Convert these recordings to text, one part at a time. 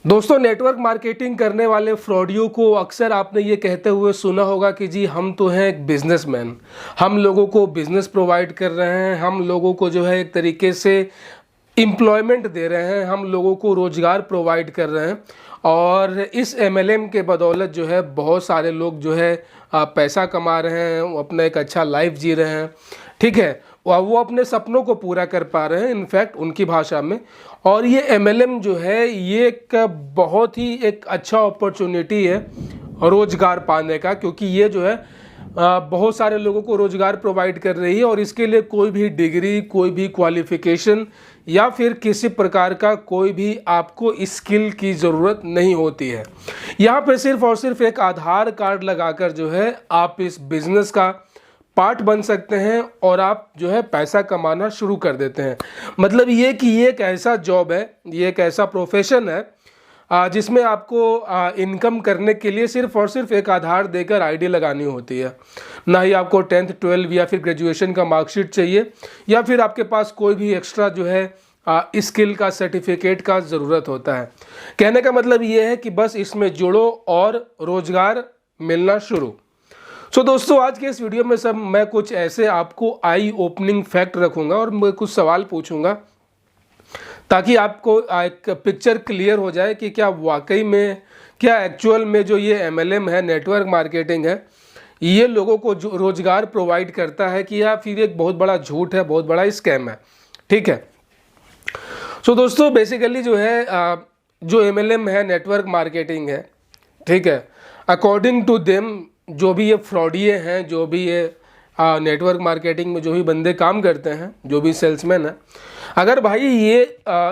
दोस्तों, network marketing करने वाले फ्रॉडियों को अक्सर आपने ये कहते हुए सुना होगा कि जी हम तो हैं एक बिजनेसमैन, हम लोगों को बिजनेस प्रोवाइड कर रहे हैं, हम लोगों को जो है एक तरीके से एम्प्लॉयमेंट दे रहे हैं, हम लोगों को रोज़गार प्रोवाइड कर रहे हैं और इस एमएलएम के बदौलत जो है बहुत सारे लोग जो है पैसा कमा रहे हैं, वो अपना एक अच्छा लाइफ जी रहे हैं। ठीक है, वो अपने सपनों को पूरा कर पा रहे हैं इनफैक्ट उनकी भाषा में। और ये एमएलएम जो है ये एक बहुत ही एक अच्छा अपॉर्चुनिटी है रोज़गार पाने का, क्योंकि ये जो है बहुत सारे लोगों को रोज़गार प्रोवाइड कर रही है और इसके लिए कोई भी डिग्री, कोई भी क्वालिफ़िकेशन या फिर किसी प्रकार का कोई भी आपको स्किल की ज़रूरत नहीं होती है। यहाँ पे सिर्फ और सिर्फ एक आधार कार्ड लगाकर जो है आप इस बिज़नेस का पार्ट बन सकते हैं और आप जो है पैसा कमाना शुरू कर देते हैं। मतलब ये कि ये एक ऐसा जॉब है, ये एक ऐसा प्रोफेशन है जिसमें आपको इनकम करने के लिए सिर्फ और सिर्फ एक आधार देकर आईडी लगानी होती है। ना ही आपको 10th 12 या फिर ग्रेजुएशन का मार्कशीट चाहिए या फिर आपके पास कोई भी एक्स्ट्रा जो है स्किल का सर्टिफिकेट का ज़रूरत होता है। कहने का मतलब ये है कि बस इसमें जुड़ो और रोज़गार मिलना शुरू। दोस्तों, आज के इस वीडियो में मैं कुछ ऐसे आपको आई ओपनिंग फैक्ट रखूंगा और मैं कुछ सवाल पूछूंगा ताकि आपको एक पिक्चर क्लियर हो जाए कि क्या वाकई में, क्या एक्चुअल में जो ये एमएलएम है, नेटवर्क मार्केटिंग है, ये लोगों को रोज़गार प्रोवाइड करता है कि या फिर एक बहुत बड़ा झूठ है, बहुत बड़ा स्कैम है। ठीक है, दोस्तों बेसिकली जो है जो एमएलएम है, नेटवर्क मार्केटिंग है, ठीक है, अकॉर्डिंग टू देम जो भी ये फ्रॉडिये हैं, जो भी ये नेटवर्क मार्केटिंग में जो भी बंदे काम करते हैं, जो भी सेल्समैन हैं, अगर भाई ये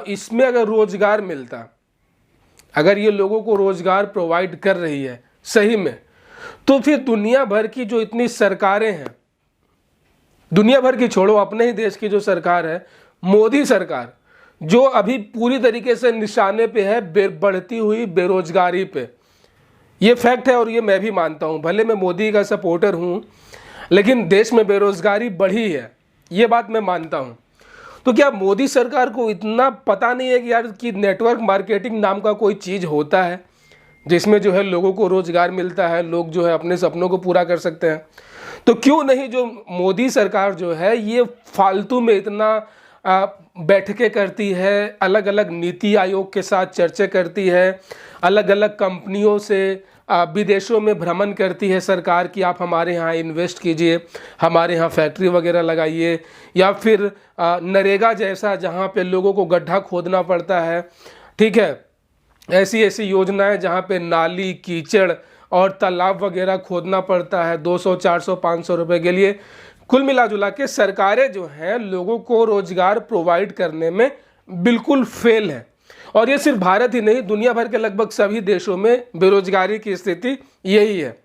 इसमें अगर रोज़गार मिलता, अगर ये लोगों को रोज़गार प्रोवाइड कर रही है सही में, तो फिर दुनिया भर की जो इतनी सरकारें हैं, दुनिया भर की छोड़ो, अपने ही देश की जो सरकार है, मोदी सरकार, जो अभी पूरी तरीके से निशाने पे है बढ़ती हुई बेरोजगारी पे, ये फैक्ट है और ये मैं भी मानता हूँ। भले मैं मोदी का सपोर्टर हूँ लेकिन देश में बेरोजगारी बढ़ी है, ये बात मैं मानता हूँ। तो क्या मोदी सरकार को इतना पता नहीं है कि यार कि नेटवर्क मार्केटिंग नाम का कोई चीज़ होता है जिसमें जो है लोगों को रोज़गार मिलता है, लोग जो है अपने सपनों को पूरा कर सकते हैं? तो क्यों नहीं जो मोदी सरकार जो है ये फालतू में इतना बैठकें करती है, अलग अलग नीति आयोग के साथ चर्चा करती है, अलग अलग कंपनियों से विदेशों में भ्रमण करती है सरकार कि आप हमारे यहाँ इन्वेस्ट कीजिए, हमारे यहाँ फैक्ट्री वगैरह लगाइए, या फिर नरेगा जैसा जहाँ पे लोगों को गड्ढा खोदना पड़ता है, ठीक है, ऐसी ऐसी योजनाएं जहाँ पे नाली, कीचड़ और तालाब वगैरह खोदना पड़ता है 200, 400, 500 रुपये के लिए। कुल मिला जुला के सरकारें जो हैं लोगों को रोज़गार प्रोवाइड करने में बिल्कुल फेल है। और ये सिर्फ भारत ही नहीं, दुनिया भर के लगभग सभी देशों में बेरोजगारी की स्थिति यही है।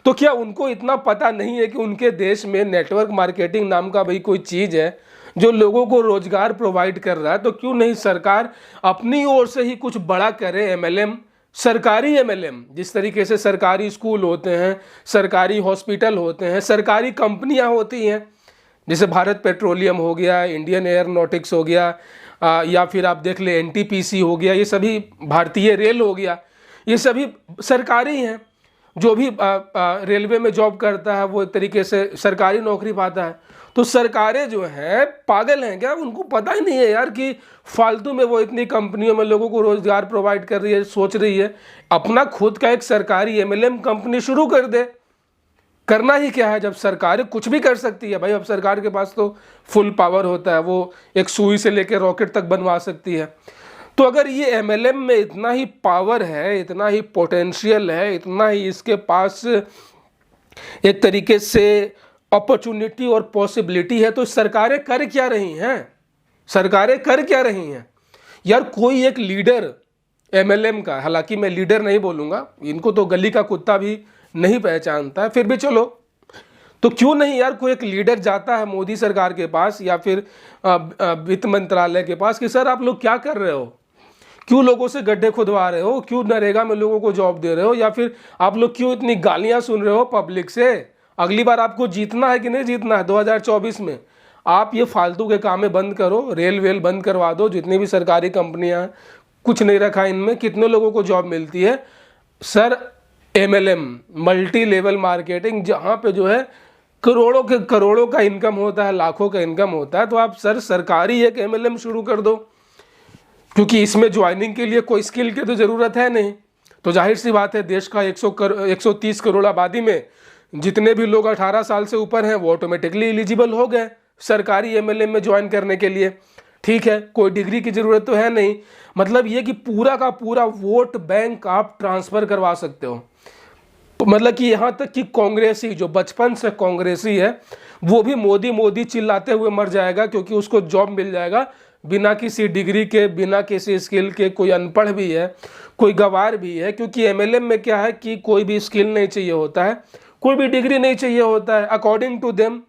तो क्या उनको इतना पता नहीं है कि उनके देश में नेटवर्क मार्केटिंग नाम का भाई कोई चीज़ है जो लोगों को रोज़गार प्रोवाइड कर रहा है? तो क्यों नहीं सरकार अपनी ओर से ही कुछ बड़ा करे? एमएलएम, सरकारी एमएलएम, जिस तरीके से सरकारी स्कूल होते हैं, सरकारी हॉस्पिटल होते हैं, सरकारी कंपनियां होती हैं, जैसे भारत पेट्रोलियम हो गया, इंडियन एयरोनॉटिक्स हो गया, या फिर आप देख ले एनटीपीसी हो गया, ये सभी, भारतीय रेल हो गया, ये सभी सरकारी हैं। जो भी रेलवे में जॉब करता है वो एक तरीके से सरकारी नौकरी पाता है। तो सरकारें जो हैं पागल हैं क्या? उनको पता ही नहीं है यार कि फालतू में वो इतनी कंपनियों में लोगों को रोज़गार प्रोवाइड कर रही है, सोच रही है अपना खुद का एक सरकारी एमएलएम कंपनी शुरू कर दे। करना ही क्या है जब सरकारें कुछ भी कर सकती है भाई। अब सरकार के पास तो फुल पावर होता है, वो एक सुई से लेकर रॉकेट तक बनवा सकती है। तो अगर ये एमएलएम में इतना ही पावर है, इतना ही पोटेंशियल है, इतना ही इसके पास एक तरीके से अपॉर्चुनिटी और पॉसिबिलिटी है, तो सरकारें कर क्या रही हैं? सरकारें कर क्या रही हैं यार? कोई एक लीडर एमएलएम का, हालांकि मैं लीडर नहीं बोलूँगा, इनको तो गली का कुत्ता भी नहीं पहचानता है, फिर भी चलो, तो क्यों नहीं यार कोई एक लीडर जाता है मोदी सरकार के पास या फिर वित्त मंत्रालय के पास कि सर आप लोग क्या कर रहे हो, क्यों लोगों से गड्ढे खुदवा रहे हो, क्यों नरेगा में लोगों को जॉब दे रहे हो, या फिर आप लोग क्यों इतनी गालियां सुन रहे हो पब्लिक से? अगली बार आपको जीतना है कि नहीं जीतना है 2024 में? आप ये फालतू के काम में बंद करो, रेल वेल बंद करवा दो, जितनी भी सरकारी कंपनियां हैं कुछ नहीं रखा इनमें, कितने लोगों को जॉब मिलती है sir? MLM, multi level marketing, जहाँ पे जो है करोड़ों का इनकम होता है, लाखों का इनकम होता है। तो आप सर सरकारी एक MLM शुरू कर दो, क्योंकि इसमें ज्वाइनिंग के लिए कोई स्किल की तो ज़रूरत है नहीं। तो जाहिर सी बात है, देश का 130 करोड़ आबादी में जितने भी लोग 18 साल से ऊपर हैं वो ऑटोमेटिकली एलिजिबल हो गए सरकारी MLM में ज्वाइन करने के लिए। ठीक है, कोई डिग्री की ज़रूरत तो है नहीं। मतलब ये कि पूरा का पूरा वोट बैंक आप ट्रांसफ़र करवा सकते हो। मतलब कि यहाँ तक कि कांग्रेसी, जो बचपन से कांग्रेसी है, वो भी मोदी मोदी चिल्लाते हुए मर जाएगा, क्योंकि उसको जॉब मिल जाएगा बिना किसी डिग्री के, बिना किसी स्किल के। कोई अनपढ़ भी है, कोई गवार भी है, क्योंकि MLM में क्या है कि कोई भी स्किल नहीं चाहिए होता है, कोई भी डिग्री नहीं चाहिए होता है अकॉर्डिंग टू देम।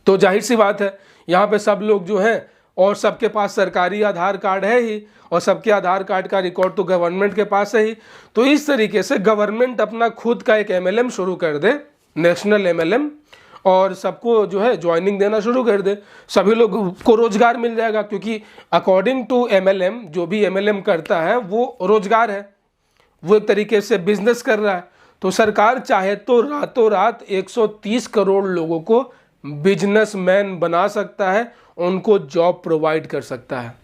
तो जाहिर सी बात है, यहाँ पे सब लोग जो हैं, और सबके पास सरकारी आधार कार्ड है ही, और सबके आधार कार्ड का रिकॉर्ड तो गवर्नमेंट के पास है ही। तो इस तरीके से गवर्नमेंट अपना खुद का एक MLM शुरू कर दे, नेशनल MLM, और सबको जो है ज्वाइनिंग देना शुरू कर दे, सभी लोग को रोजगार मिल जाएगा। क्योंकि अकॉर्डिंग टू MLM, जो भी MLM करता है वो रोजगार है, वो एक तरीके से बिजनेस कर रहा है। तो सरकार चाहे तो रातों रात 130 करोड़ लोगों को बिजनेसमैन बना सकता है, उनको जॉब प्रोवाइड कर सकता है।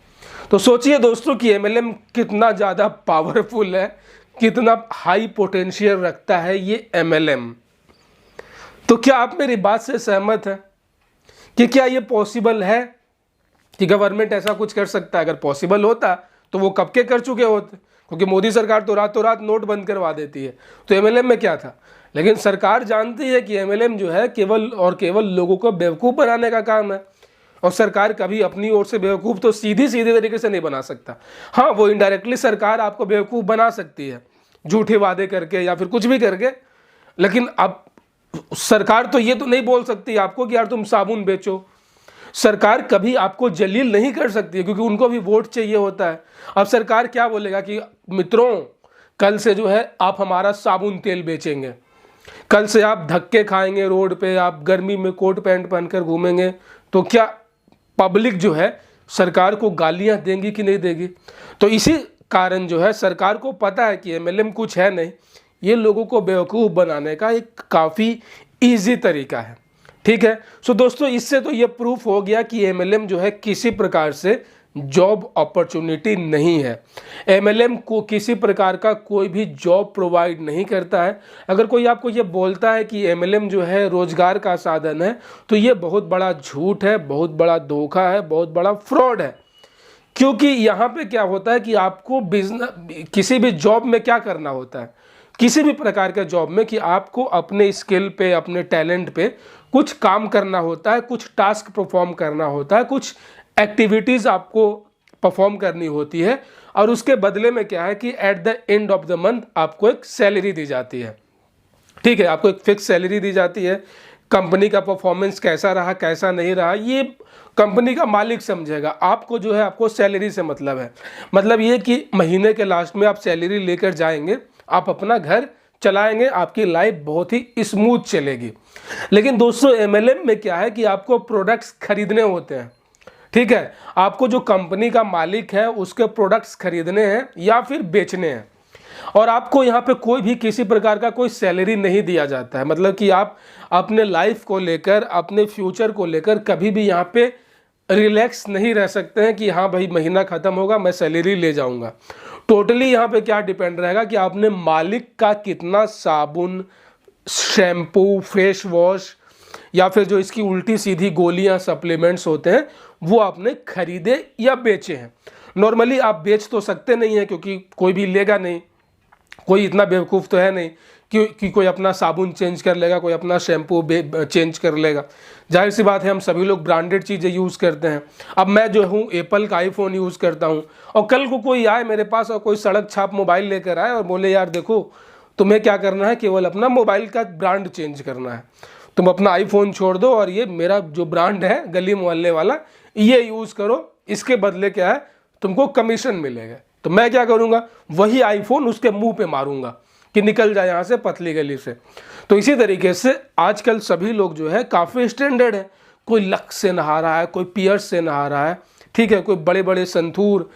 तो सोचिए दोस्तों कि MLM कितना ज़्यादा पावरफुल है, कितना हाई पोटेंशियल रखता है ये MLM। तो क्या आप मेरी बात से सहमत हैं कि क्या ये पॉसिबल है कि गवर्नमेंट ऐसा कुछ कर सकता है? अगर पॉसिबल होता तो वो कब के कर चुके होते, क्योंकि मोदी सरकार तो रातों रात नोट बंद करवा देती है। तो MLM में क्या था? लेकिन सरकार जानती है कि MLM जो है केवल और केवल लोगों को बेवकूफ़ बनाने का काम है, और सरकार कभी अपनी ओर से बेवकूफ़ तो सीधी तरीके से नहीं बना सकता। हाँ, वो इनडायरेक्टली सरकार आपको बेवकूफ़ बना सकती है, झूठे वादे करके या फिर कुछ भी करके। लेकिन अब सरकार तो ये तो नहीं बोल सकती आपको कि यार तुम साबुन बेचो। सरकार कभी आपको जलील नहीं कर सकती है, क्योंकि उनको भी वोट चाहिए होता है। अब सरकार क्या बोलेगा कि मित्रों, कल से जो है आप हमारा साबुन तेल बेचेंगे, कल से आप धक्के खाएंगे रोड पे, आप गर्मी में कोट पैंट पहनकर घूमेंगे। तो क्या पब्लिक जो है सरकार को गालियां देंगी कि नहीं देगी? तो इसी कारण जो है सरकार को पता है कि MLM कुछ है नहीं, ये लोगों को बेवकूफ़ बनाने का एक काफ़ी ईजी तरीका है। ठीक है, सो दोस्तों, इससे तो ये प्रूफ हो गया कि MLM जो है किसी प्रकार से जॉब अपॉर्चुनिटी नहीं है। MLM को किसी प्रकार का कोई भी जॉब प्रोवाइड नहीं करता है। अगर कोई आपको ये बोलता है कि MLM जो है रोजगार का साधन है, तो ये बहुत बड़ा झूठ है, बहुत बड़ा धोखा है, बहुत बड़ा फ्रॉड है। क्योंकि यहाँ पे क्या होता है कि आपको बिजनेस, किसी भी जॉब में क्या करना होता है, किसी भी प्रकार के जॉब में, कि आपको अपने स्किल पे, अपने टैलेंट पे कुछ काम करना होता है, कुछ टास्क परफॉर्म करना होता है, कुछ एक्टिविटीज़ आपको परफॉर्म करनी होती है, और उसके बदले में क्या है कि at the end of the month आपको एक सैलरी दी जाती है। ठीक है, आपको एक फिक्स सैलरी दी जाती है। कंपनी का परफॉर्मेंस कैसा रहा, कैसा नहीं रहा, ये कंपनी का मालिक समझेगा। आपको जो है, आपको सैलरी से मतलब है। मतलब ये कि महीने के लास्ट में आप सैलरी लेकर जाएंगे, आप अपना घर चलाएंगे, आपकी लाइफ बहुत ही स्मूथ चलेगी। लेकिन दोस्तों, MLM में क्या है कि आपको प्रोडक्ट्स खरीदने होते हैं। ठीक है, आपको जो कंपनी का मालिक है उसके प्रोडक्ट्स खरीदने हैं या फिर बेचने हैं, और आपको यहाँ पे कोई भी किसी प्रकार का कोई सैलरी नहीं दिया जाता है। मतलब कि आप अपने लाइफ को लेकर, अपने फ्यूचर को लेकर कभी भी यहाँ पे रिलैक्स नहीं रह सकते हैं कि हाँ भाई महीना ख़त्म होगा मैं सैलरी ले जाऊँगा। टोटली यहाँ पे क्या डिपेंड रहेगा कि आपने मालिक का कितना साबुन, शैम्पू, फेस वॉश या फिर जो इसकी उल्टी सीधी गोलियां, सप्लीमेंट्स होते हैं, वो आपने खरीदे या बेचे हैं। नॉर्मली आप बेच तो सकते नहीं हैं, क्योंकि कोई भी लेगा नहीं, कोई इतना बेवकूफ़ तो है नहीं कि कोई अपना साबुन चेंज कर लेगा, कोई अपना शैम्पू चेंज कर लेगा। जाहिर सी बात है, हम सभी लोग ब्रांडेड चीज़ें यूज़ करते हैं। अब मैं जो हूँ एप्पल का आईफोन यूज़ करता हूँ, और कल को कोई आए मेरे पास और कोई सड़क छाप मोबाइल लेकर आए और बोले यार देखो तुम्हें क्या करना है, केवल अपना मोबाइल का ब्रांड चेंज करना है, तुम अपना आईफोन छोड़ दो और ये मेरा जो ब्रांड है गली मोहल्ले वाला ये यूज़ करो, इसके बदले क्या है तुमको कमीशन मिलेगा। तो मैं क्या करूँगा, वही आईफोन उसके मुंह पे मारूंगा कि निकल जाए यहाँ से पतली गली से। तो इसी तरीके से आजकल सभी लोग जो है काफ़ी स्टैंडर्ड है। कोई लक्स से नहा रहा है, कोई पियर्स से नहा रहा है, ठीक है, कोई बड़े बड़े संतूर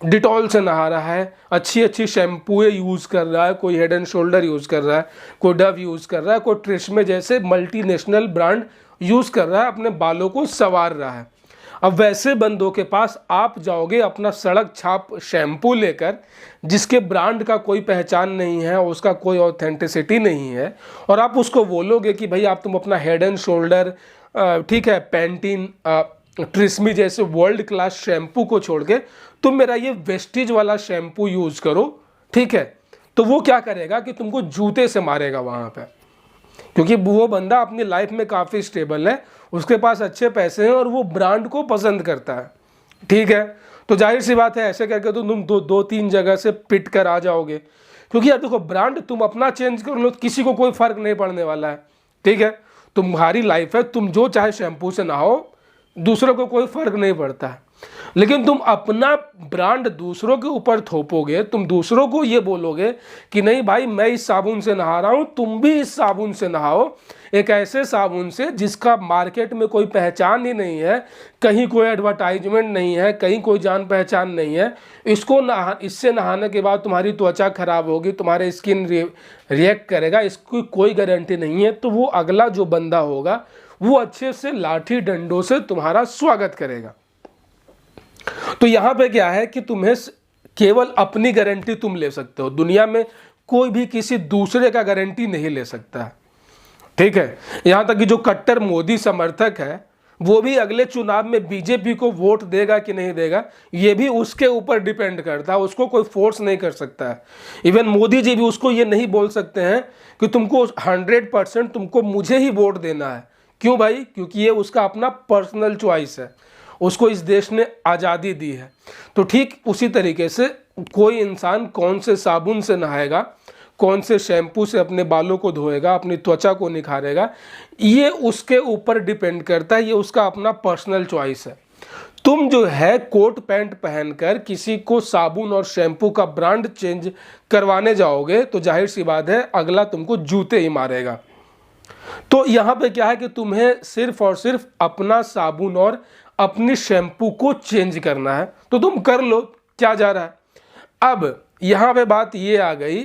डिटॉल से नहा रहा है, अच्छी अच्छी शैम्पूएं यूज़ कर रहा है, कोई हेड एंड शोल्डर यूज़ कर रहा है, कोई डव यूज़ कर रहा है, कोई ट्रेस्मे जैसे मल्टीनेशनल ब्रांड यूज़ कर रहा है, अपने बालों को संवार रहा है। अब वैसे बंदों के पास आप जाओगे अपना सड़क छाप शैम्पू लेकर, जिसके ब्रांड का कोई पहचान नहीं है, उसका कोई ऑथेंटिसिटी नहीं है, और आप उसको बोलोगे कि भाई आप तुम अपना हेड एंड शोल्डर, ठीक है, पैंटीन, ट्रिस्मी जैसे वर्ल्ड क्लास शैम्पू को छोड़ के तुम मेरा ये वेस्टीज वाला शैम्पू यूज़ करो, ठीक है, तो वो क्या करेगा कि तुमको जूते से मारेगा वहाँ पे, क्योंकि वो बंदा अपनी लाइफ में काफ़ी स्टेबल है, उसके पास अच्छे पैसे हैं और वो ब्रांड को पसंद करता है, ठीक है। तो जाहिर सी बात है ऐसे करके तो तुम दो तीन जगह से पिट कर आ जाओगे, क्योंकि यार देखो ब्रांड तुम अपना चेंज कर लो, किसी को कोई फर्क नहीं पड़ने वाला है, ठीक है। तुम्हारी लाइफ है, तुम जो चाहे शैम्पू से नहाओ, दूसरों को कोई फर्क नहीं पड़ता है। लेकिन तुम अपना ब्रांड दूसरों के ऊपर थोपोगे, तुम दूसरों को ये बोलोगे कि नहीं भाई मैं इस साबुन से नहा रहा हूं, तुम भी इस साबुन से नहाओ, एक ऐसे साबुन से जिसका मार्केट में कोई पहचान ही नहीं है, कहीं कोई एडवर्टाइजमेंट नहीं है, कहीं कोई जान पहचान नहीं है, इससे नहाने के बाद तुम्हारी त्वचा खराब होगी, तुम्हारे स्किन रिएक्ट करेगा, इसकी कोई गारंटी नहीं है। तो वो अगला जो बंदा होगा वो अच्छे से लाठी डंडों से तुम्हारा स्वागत करेगा। तो यहां पे क्या है कि तुम्हें केवल अपनी गारंटी तुम ले सकते हो, दुनिया में कोई भी किसी दूसरे का गारंटी नहीं ले सकता, ठीक है। यहां तक कि जो कट्टर मोदी समर्थक है वो भी अगले चुनाव में बीजेपी को वोट देगा कि नहीं देगा, ये भी उसके ऊपर डिपेंड करता है, उसको कोई फोर्स नहीं कर सकता है। इवन मोदी जी भी उसको ये नहीं बोल सकते हैं कि तुमको 100% तुमको मुझे ही वोट देना है। क्यों भाई? क्योंकि ये उसका अपना पर्सनल चॉइस है, उसको इस देश ने आज़ादी दी है। तो ठीक उसी तरीके से कोई इंसान कौन से साबुन से नहाएगा, कौन से शैम्पू से अपने बालों को धोएगा, अपनी त्वचा को निखारेगा, ये उसके ऊपर डिपेंड करता है, ये उसका अपना पर्सनल चॉइस है। तुम जो है कोट पैंट पहनकर किसी को साबुन और शैम्पू का ब्रांड चेंज करवाने जाओगे तो जाहिर सी बात है अगला तुमको जूते ही मारेगा। तो यहाँ पे क्या है कि तुम्हें सिर्फ और सिर्फ अपना साबुन और अपनी शैम्पू को चेंज करना है, तो तुम कर लो, क्या जा रहा है। अब यहाँ पे बात ये आ गई,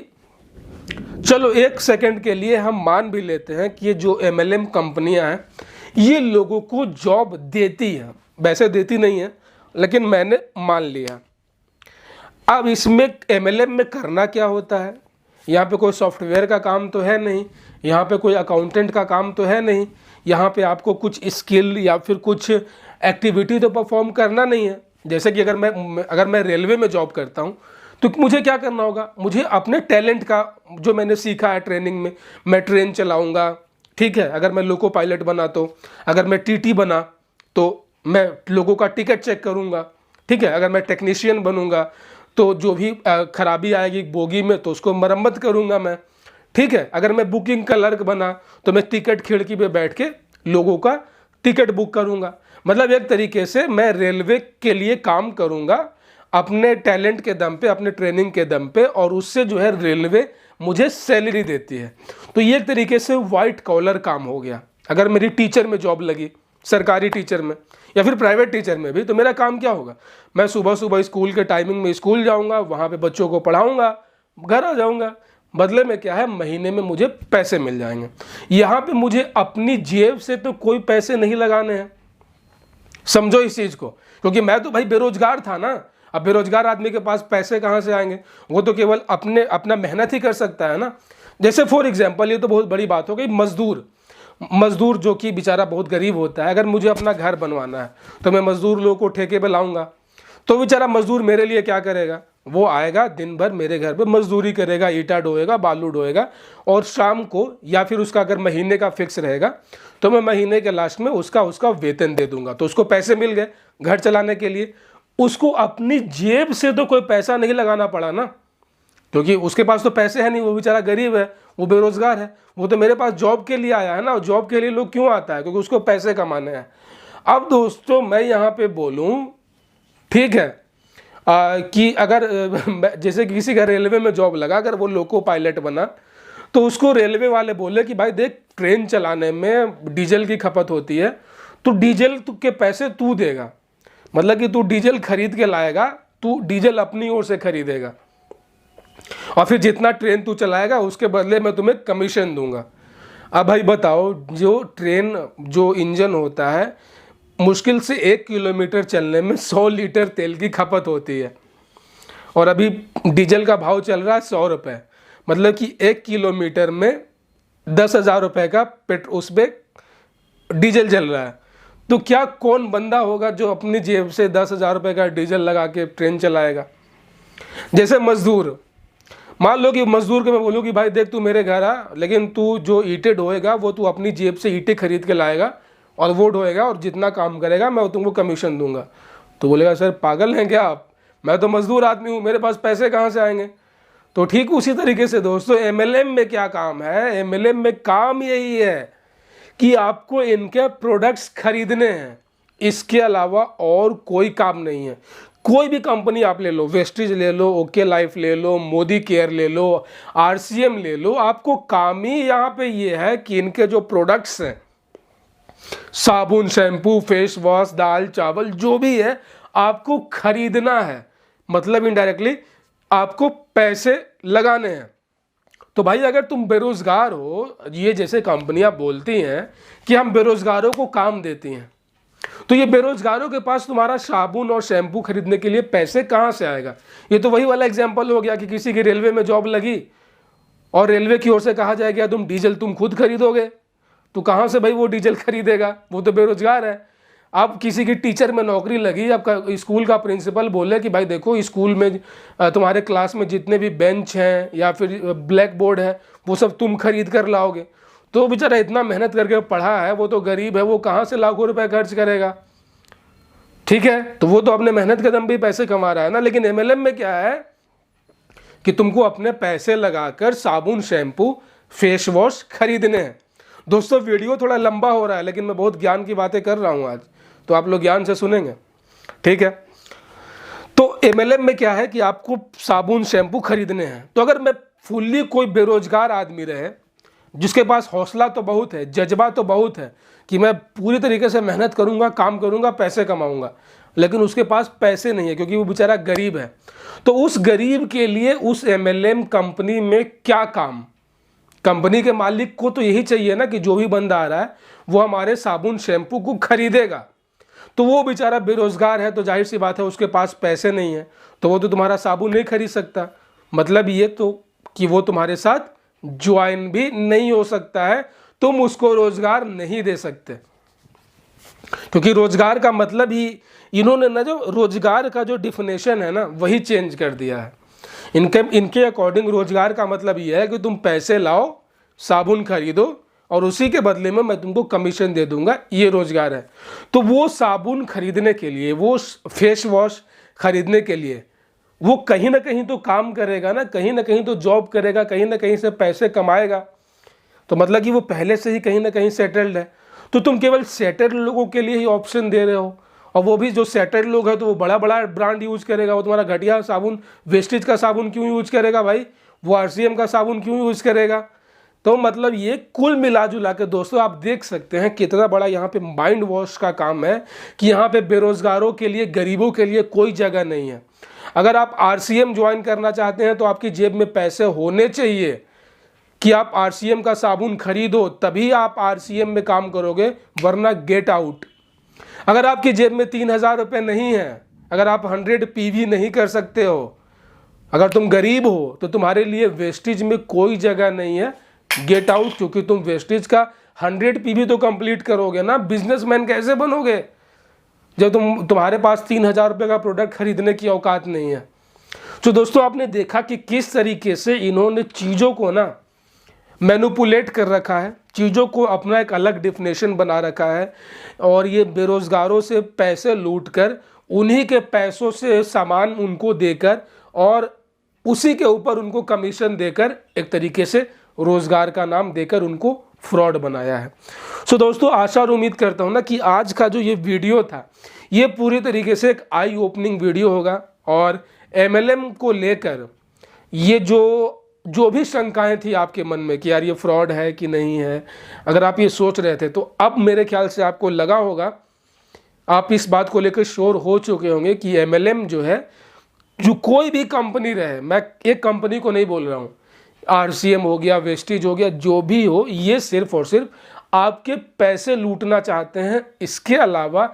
चलो एक सेकंड के लिए हम मान भी लेते हैं कि ये जो MLM कंपनियां हैं ये लोगों को जॉब देती हैं, वैसे देती नहीं है लेकिन मैंने मान लिया। अब इसमें MLM में करना क्या होता है, यहाँ पे कोई सॉफ्टवेयर का काम तो है नहीं, यहाँ पे कोई अकाउंटेंट का काम तो है नहीं, यहाँ पे आपको कुछ स्किल या फिर कुछ एक्टिविटी तो परफॉर्म करना नहीं है। जैसे कि अगर मैं रेलवे में जॉब करता हूँ तो मुझे क्या करना होगा, मुझे अपने टैलेंट का जो मैंने सीखा है ट्रेनिंग में, मैं ट्रेन चलाऊँगा, ठीक है। अगर मैं लोको पायलट बना तो, अगर मैं TT बना तो मैं लोगों का टिकट चेक करूँगा, ठीक है। अगर मैं टेक्नीशियन बनूँगा तो जो भी खराबी आएगी बोगी में तो उसको मरम्मत करूँगा मैं, ठीक है। अगर मैं बुकिंग क्लर्क बना तो मैं टिकट खिड़की पे बैठ के लोगों का टिकट बुक करूँगा। मतलब एक तरीके से मैं रेलवे के लिए काम करूँगा अपने टैलेंट के दम पे, अपने ट्रेनिंग के दम पे, और उससे जो है रेलवे मुझे सैलरी देती है। तो ये एक तरीके से वाइट कॉलर काम हो गया। अगर मेरी टीचर में जॉब लगी, सरकारी टीचर में या फिर प्राइवेट टीचर में भी, तो मेरा काम क्या होगा, मैं सुबह सुबह स्कूल के टाइमिंग में स्कूल जाऊँगा, वहाँ पे बच्चों को पढ़ाऊँगा, घर आ जाऊँगा, बदले में क्या है महीने में मुझे पैसे मिल जाएंगे। यहाँ पे मुझे अपनी जेब से तो कोई पैसे नहीं लगाने हैं, समझो इस चीज़ को, क्योंकि मैं तो भाई बेरोजगार था ना। अब बेरोजगार आदमी के पास पैसे कहाँ से आएंगे, वो तो केवल अपना मेहनत ही कर सकता है ना। जैसे फॉर एग्जांपल, ये तो बहुत बड़ी बात हो गई, मजदूर जो कि बेचारा बहुत गरीब होता है, अगर मुझे अपना घर बनवाना है तो मैं मजदूर लोगों को ठेके पे लाऊंगा, तो बेचारा मजदूर मेरे लिए क्या करेगा, वो आएगा दिन भर मेरे घर पे मजदूरी करेगा, ईंटा ढोएगा, बालू ढोएगा, और शाम को या फिर उसका अगर महीने का फिक्स रहेगा तो मैं महीने के लास्ट में उसका वेतन दे दूंगा, तो उसको पैसे मिल गए घर चलाने के लिए। उसको अपनी जेब से तो कोई पैसा नहीं लगाना पड़ा ना, क्योंकि उसके पास तो पैसे है नहीं, वो बेचारा गरीब है, वो बेरोजगार है, वो तो मेरे पास जॉब के लिए आया है ना। जॉब के लिए लोग क्यों आता है, क्योंकि उसको पैसे कमाने हैं। अब दोस्तों मैं यहाँ पे बोलूँ, ठीक है, कि अगर जैसे किसी का रेलवे में जॉब लगा, अगर वो लोको पायलट बना, तो उसको रेलवे वाले बोले कि भाई देख, ट्रेन चलाने में डीजल की खपत होती है, तो डीजल के पैसे तू देगा, मतलब कि तू डीजल खरीद के लाएगा, तू डीजल अपनी ओर से खरीदेगा और फिर जितना ट्रेन तू चलाएगा उसके बदले मैं तुम्हें कमीशन दूंगा। अब भाई बताओ, जो ट्रेन जो इंजन होता है मुश्किल से 1 किलोमीटर चलने में 100 लीटर तेल की खपत होती है और अभी डीजल का भाव चल रहा है 100 रुपये, मतलब कि 1 किलोमीटर में 10,000 रुपये का उस पर डीजल चल रहा है। तो क्या कौन बंदा होगा जो अपनी जेब से 10,000 रुपये का डीजल लगा के ट्रेन चलाएगा? जैसे मजदूर, मान लो कि मजदूर को मैं बोलूँ कि भाई देख तू मेरे घर आ, लेकिन तू जो ईंटें ढोएगा वो तू अपनी जेब से ईंटें खरीद के लाएगा और वो ढोएगा और जितना काम करेगा मैं तुमको कमीशन दूंगा। तो बोलेगा सर पागल हैं क्या आप, मैं तो मजदूर आदमी हूँ, मेरे पास पैसे कहाँ से आएंगे? तो ठीक उसी तरीके से दोस्तों एमएलएम में क्या काम है? एमएलएम में काम यही है कि आपको इनके प्रोडक्ट्स खरीदने हैं, इसके अलावा और कोई काम नहीं है। कोई भी कंपनी आप ले लो, वेस्टीज ले लो, ओके लाइफ ले लो, मोदी केयर ले लो, आरसीएम ले लो, आपको काम ही यहाँ पे ये है कि इनके जो प्रोडक्ट्स हैं, साबुन, शैम्पू, फेस वॉश, दाल, चावल, जो भी है आपको खरीदना है, मतलब इनडायरेक्टली आपको पैसे लगाने हैं। तो भाई अगर तुम बेरोजगार हो, ये जैसे कंपनियां बोलती हैं कि हम बेरोजगारों को काम देती हैं, तो ये बेरोजगारों के पास तुम्हारा साबुन और शैम्पू खरीदने के लिए पैसे कहाँ से आएगा? ये तो वही वाला एग्जाम्पल हो गया कि किसी की रेलवे में जॉब लगी और रेलवे की ओर से कहा जाएगा तुम डीजल तुम खुद खरीदोगे, तो कहाँ से भाई वो डीजल खरीदेगा? वो तो बेरोजगार है। अब किसी की टीचर में नौकरी लगी, अब स्कूल का प्रिंसिपल बोले कि भाई देखो स्कूल में तुम्हारे क्लास में जितने भी बेंच हैं या फिर ब्लैक बोर्ड है वो सब तुम खरीद कर लाओगे, तो बेचारा इतना मेहनत करके पढ़ा है, वो तो गरीब है, वो कहाँ से लाखों रुपए खर्च करेगा? ठीक है, तो वो तो अपने मेहनत के दम पे पैसे कमा रहा है ना। लेकिन एमएलएम में क्या है कि तुमको अपने पैसे लगाकर साबुन, शैम्पू, फेस वॉश खरीदने हैं। दोस्तों वीडियो थोड़ा लंबा हो रहा है लेकिन मैं बहुत ज्ञान की बातें कर रहा हूँ आज, तो आप लोग ज्ञान से सुनेंगे, ठीक है। तो एमएलएम में क्या है कि आपको साबुन, शैम्पू खरीदने हैं। तो अगर मैं फुल्ली कोई बेरोजगार आदमी रहे जिसके पास हौसला तो बहुत है, जज्बा तो बहुत है कि मैं पूरी तरीके से मेहनत करूंगा, काम करूंगा, पैसे कमाऊंगा, लेकिन उसके पास पैसे नहीं है क्योंकि वो बेचारा गरीब है, तो उस गरीब के लिए उस एमएलएम कंपनी में क्या काम? कंपनी के मालिक को तो यही चाहिए ना कि जो भी बंदा आ रहा है वो हमारे साबुन, शैम्पू को खरीदेगा। तो वो बेचारा बेरोजगार है, तो जाहिर सी बात है उसके पास पैसे नहीं है, तो वो तो तुम्हारा साबुन नहीं खरीद सकता। मतलब ये तो कि वो तुम्हारे साथ ज्वाइन भी नहीं हो सकता है, तुम उसको रोजगार नहीं दे सकते। क्योंकि रोजगार का मतलब ही इन्होंने ना, जो रोजगार का जो डिफिनेशन है ना वही चेंज कर दिया है। इनके अकॉर्डिंग रोजगार का मतलब ये है कि तुम पैसे लाओ, साबुन खरीदो और उसी के बदले में मैं तुमको कमीशन दे दूंगा, ये रोजगार है। तो वो साबुन खरीदने के लिए, वो फेस वॉश खरीदने के लिए वो कहीं ना कहीं तो काम करेगा ना कहीं तो जॉब करेगा, कहीं ना कहीं से पैसे कमाएगा, तो मतलब कि वो पहले से ही कहीं ना कहीं सेटल्ड है। तो तुम केवल सेटल्ड लोगों के लिए ही ऑप्शन दे रहे हो, और वो भी जो सेटल्ड लोग हैं तो वो बड़ा बड़ा ब्रांड यूज करेगा। वो तुम्हारा घटिया साबुन, वेस्टेज का साबुन क्यों यूज करेगा भाई? वो आरसीएम का साबुन क्यों यूज करेगा? तो मतलब ये कुल मिला जुला के दोस्तों आप देख सकते हैं कितना बड़ा यहाँ पे माइंड वॉश का काम है कि यहाँ पे बेरोजगारों के लिए, गरीबों के लिए कोई जगह नहीं है। अगर आप आरसीएम ज्वाइन करना चाहते हैं तो आपकी जेब में पैसे होने चाहिए कि आप आरसीएम का साबुन खरीदो, तभी आप आरसीएम में काम करोगे, वरना गेट आउट। अगर आपकी जेब में 3,000 रुपये नहीं है, अगर आप 100 पीवी नहीं कर सकते हो, अगर तुम गरीब हो, तो तुम्हारे लिए वेस्टेज में कोई जगह नहीं है, गेट आउट। क्योंकि तुम वेस्टेज का 100 पीवी तो कंप्लीट करोगे ना, बिजनेसमैन कैसे बनोगे जब तुम्हारे पास 3,000 रुपये का प्रोडक्ट खरीदने की औकात नहीं है। तो दोस्तों आपने देखा कि किस तरीके से इन्होंने चीज़ों को ना मैनिपुलेट कर रखा है, चीज़ों को अपना एक अलग डिफिनेशन बना रखा है, और ये बेरोजगारों से पैसे लूटकर उन्हीं के पैसों से सामान उनको देकर और उसी के ऊपर उनको कमीशन देकर एक तरीके से रोजगार का नाम देकर उनको फ्रॉड बनाया है। सो दोस्तों आशा और उम्मीद करता हूँ ना कि आज का जो ये वीडियो था ये पूरी तरीके से एक आई ओपनिंग वीडियो होगा, और एमएलएम को लेकर ये जो भी शंकाएं थी आपके मन में कि यार ये फ्रॉड है कि नहीं है, अगर आप ये सोच रहे थे तो अब मेरे ख्याल से आपको लगा होगा, आप इस बात को लेकर श्योर हो चुके होंगे कि एमएलएम जो है जो कोई भी कंपनी रहे, मैं एक कंपनी को नहीं बोल रहा हूँ, RCM हो गया, वेस्टीज हो गया, जो भी हो, ये सिर्फ और सिर्फ आपके पैसे लूटना चाहते हैं। इसके अलावा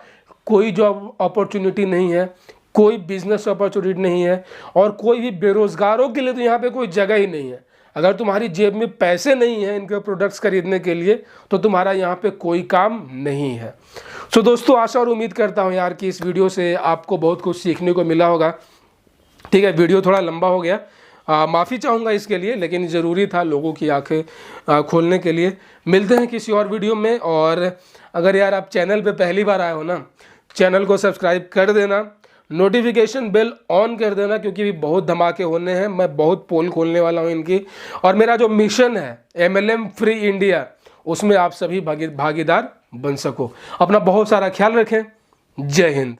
कोई जॉब अपॉर्चुनिटी नहीं है, कोई बिजनेस अपॉर्चुनिटी नहीं है, और कोई भी बेरोजगारों के लिए तो यहाँ पे कोई जगह ही नहीं है। अगर तुम्हारी जेब में पैसे नहीं है इनके प्रोडक्ट्स खरीदने के लिए, तो तुम्हारा यहाँ पे कोई काम नहीं है। सो दोस्तों, आशा और उम्मीद करता हूँ यार कि इस वीडियो से आपको बहुत कुछ सीखने को मिला होगा। ठीक है, वीडियो थोड़ा लंबा हो गया, माफ़ी चाहूँगा इसके लिए, लेकिन ज़रूरी था लोगों की आंखें खोलने के लिए। मिलते हैं किसी और वीडियो में। और अगर यार आप चैनल पे पहली बार आए हो ना, चैनल को सब्सक्राइब कर देना, नोटिफिकेशन बेल ऑन कर देना, क्योंकि भी बहुत धमाके होने हैं। मैं बहुत पोल खोलने वाला हूँ इनकी, और मेरा जो मिशन है MLM फ्री इंडिया, उसमें आप सभी भागीदार बन सको। अपना बहुत सारा ख्याल रखें। जय हिंद।